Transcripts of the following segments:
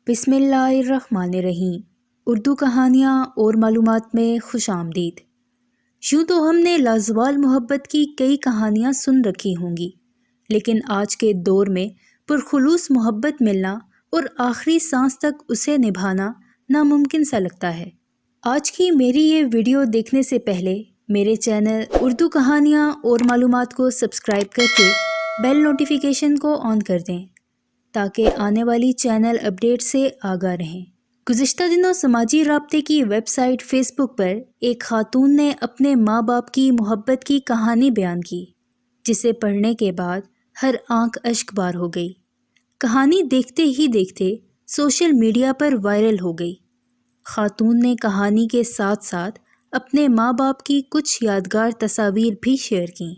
बिस्मिल्लाहिर्रहमानिर्रहीम। उर्दू कहानियाँ और मालूमात में खुश आमदीद। यूँ तो हमने लाजवाल मोहब्बत की कई कहानियाँ सुन रखी होंगी, लेकिन आज के दौर में पुरखुलूस मोहब्बत मिलना और आखिरी सांस तक उसे निभाना नामुमकिन सा लगता है। आज की मेरी ये वीडियो देखने से पहले मेरे चैनल उर्दू कहानियाँ और मालूमात को सब्सक्राइब करके बेल नोटिफिकेशन को ऑन कर दें ताकि आने वाली चैनल अपडेट से आगाह रहें। गुज़िश्ता दिनों समाजी राब्ते की वेबसाइट फेसबुक पर एक खातून ने अपने माँ बाप की मोहब्बत की कहानी बयान की, जिसे पढ़ने के बाद हर आंख अश्क बार हो गई। कहानी देखते ही देखते सोशल मीडिया पर वायरल हो गई। खातून ने कहानी के साथ साथ अपने माँ बाप की कुछ यादगार तस्वीर भी शेयर की।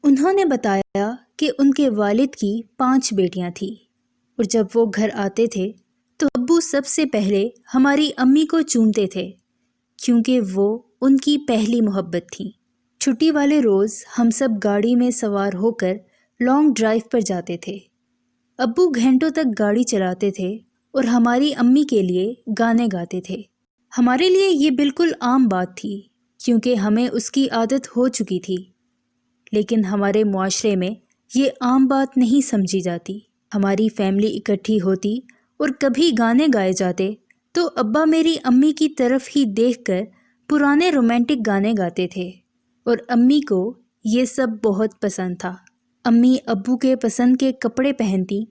उन्होंने बताया कि उनके वालिद की 5 बेटियां थीं और जब वो घर आते थे तो अब्बू सबसे पहले हमारी अम्मी को चूमते थे, क्योंकि वो उनकी पहली मोहब्बत थी। छुट्टी वाले रोज़ हम सब गाड़ी में सवार होकर लॉन्ग ड्राइव पर जाते थे। अब्बू घंटों तक गाड़ी चलाते थे और हमारी अम्मी के लिए गाने गाते थे। हमारे लिए ये बिल्कुल आम बात थी, क्योंकि हमें उसकी आदत हो चुकी थी, लेकिन हमारे मुआशरे में ये आम बात नहीं समझी जाती। हमारी फैमिली इकट्ठी होती और कभी गाने गाए जाते तो अब्बा मेरी अम्मी की तरफ ही देखकर पुराने रोमांटिक गाने गाते थे और अम्मी को ये सब बहुत पसंद था। अम्मी अब्बू के पसंद के कपड़े पहनती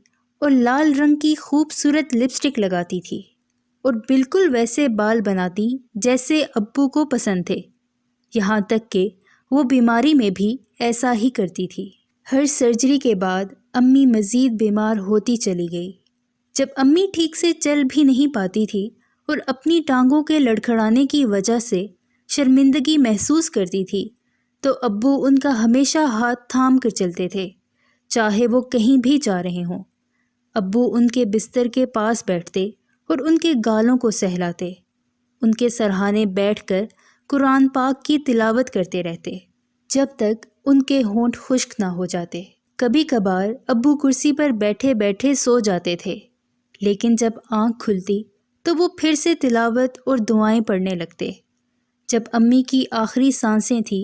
और लाल रंग की खूबसूरत लिपस्टिक लगाती थी और बिल्कुल वैसे बाल बनाती जैसे अब्बू को पसंद थे। यहाँ तक कि वो बीमारी में भी ऐसा ही करती थी। हर सर्जरी के बाद अम्मी मज़ीद बीमार होती चली गई। जब अम्मी ठीक से चल भी नहीं पाती थी और अपनी टांगों के लड़खड़ाने की वजह से शर्मिंदगी महसूस करती थी, तो अब्बू उनका हमेशा हाथ थाम कर चलते थे, चाहे वो कहीं भी जा रहे हों। अब्बू उनके बिस्तर के पास बैठते और उनके गालों को सहलाते, उनके सरहाने बैठकर कुरान पाक की तिलावत करते रहते जब तक उनके होंठ खुश्क ना हो जाते। कभी कभार अब्बू कुर्सी पर बैठे बैठे सो जाते थे, लेकिन जब आँख खुलती तो वो फिर से तिलावत और दुआएं पढ़ने लगते। जब अम्मी की आखिरी सांसें थी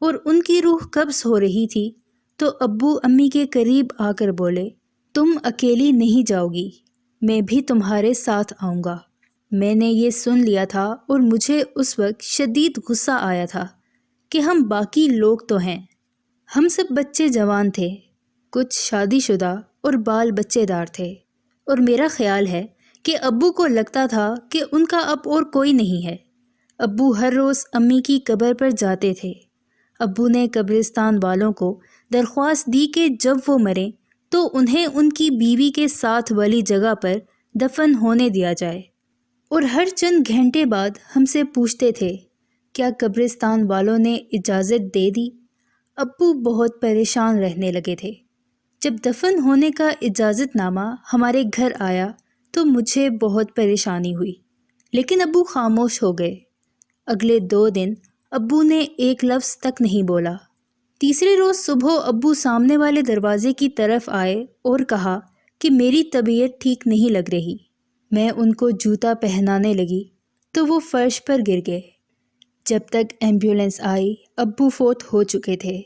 और उनकी रूह कब्ज़ हो रही थी, तो अब्बू अम्मी के करीब आकर बोले, तुम अकेली नहीं जाओगी, मैं भी तुम्हारे साथ आऊँगा। मैंने ये सुन लिया था और मुझे उस वक्त शदीद गुस्सा आया था कि हम बाकी लोग तो हैं, हम सब बच्चे जवान थे, कुछ शादीशुदा और बाल बच्चेदार थे, और मेरा ख्याल है कि अब्बू को लगता था कि उनका अब और कोई नहीं है। अब्बू हर रोज़ अम्मी की कब्र पर जाते थे। अब्बू ने कब्रिस्तान वालों को दरख्वास्त दी कि जब वो मरें तो उन्हें उनकी बीवी के साथ वाली जगह पर दफन होने दिया जाए, और हर चंद घंटे बाद हमसे पूछते थे, क्या कब्रिस्तान वालों ने इजाज़त दे दी? अब्बू बहुत परेशान रहने लगे थे। जब दफन होने का इजाज़तनामा हमारे घर आया तो मुझे बहुत परेशानी हुई, लेकिन अब्बू खामोश हो गए। अगले 2 दिन अब्बू ने एक लफ्ज़ तक नहीं बोला। तीसरे रोज़ सुबह अब्बू सामने वाले दरवाजे की तरफ आए और कहा कि मेरी तबीयत ठीक नहीं लग रही। मैं उनको जूता पहनाने लगी तो वो फर्श पर गिर गए। जब तक एम्बुलेंस आई, अब्बू फोत हो चुके थे।